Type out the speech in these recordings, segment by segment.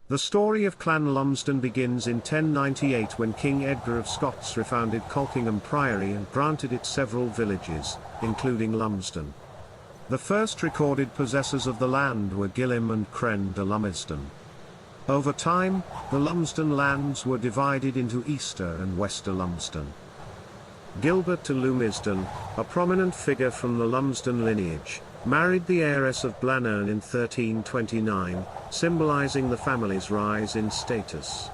The story of Clan Lumsden begins in 1098 when King Edgar of Scots refounded Colkingham Priory and granted it several villages, including Lumsden. The first recorded possessors of the land were Gillem and Cren de Lumisden. Over time, the Lumsden lands were divided into Easter and Wester Lumsden. Gilbert de Lumisden, a prominent figure from the Lumsden lineage, married the Heiress of Blanerne in 1329, symbolizing the family's rise in status.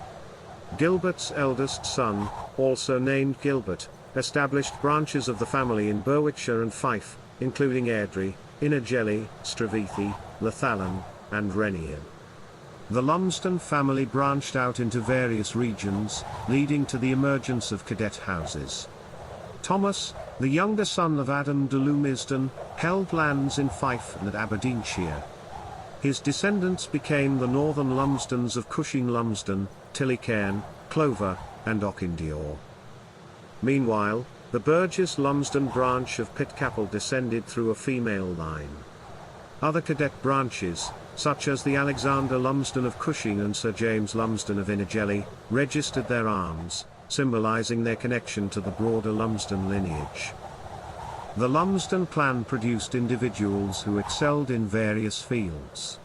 Gilbert's eldest son, also named Gilbert, established branches of the family in Berwickshire and Fife, including Airdrie, Innergellie, Stravithie, Lathallan, and Rennyhill. The Lumsden family branched out into various regions, leading to the emergence of cadet houses. Thomas, the younger son of Adam de Lumisden, held lands in Fife and Aberdeenshire. His descendants became the northern Lumsdens of Cushine-Lumsden, Tillycairn, Clova, and Auchindior. Meanwhile, the Burgess Lumsden branch of Pitcappel descended through a female line. Other cadet branches, such as the Alexander Lumsden of Cushing and Sir James Lumsden of Innergellie, registered their arms, symbolizing their connection to the broader Lumsden lineage. The Lumsden clan produced individuals who excelled in various fields.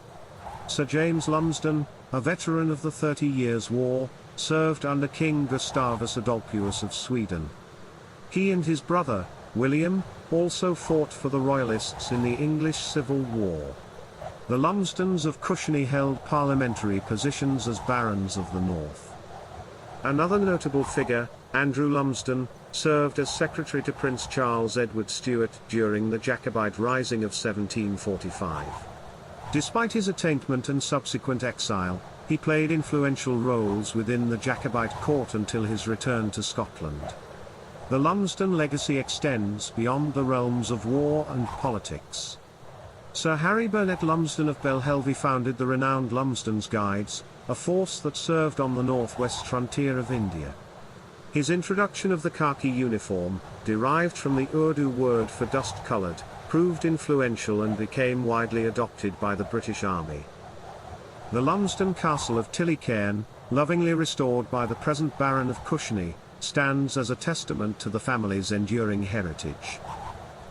Sir James Lumsden, a veteran of the 30 Years' War, served under King Gustavus Adolphus of Sweden. He and his brother, William, also fought for the Royalists in the English Civil War. The Lumsdens of Cushine held parliamentary positions as barons of the north. Another notable figure, Andrew Lumsden, served as secretary to Prince Charles Edward Stuart during the Jacobite Rising of 1745. Despite his attainment and subsequent exile, he played influential roles within the Jacobite court until his return to Scotland. The Lumsden legacy extends beyond the realms of war and politics. Sir Harry Burnet Lumsden of Belhelvie founded the renowned Lumsden's Guides, a force that served on the northwest frontier of India. His introduction of the khaki uniform, derived from the Urdu word for dust-coloured, proved influential and became widely adopted by the British Army. The Lumsden Castle of Tillycairn, lovingly restored by the present Baron of Cushine, stands as a testament to the family's enduring heritage.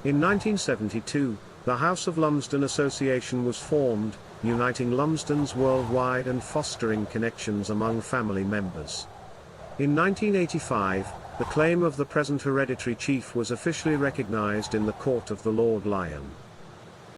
In 1972, the House of Lumsden Association was formed, uniting Lumsdens worldwide and fostering connections among family members. In 1985, the claim of the present hereditary chief was officially recognized in the Court of the Lord Lion.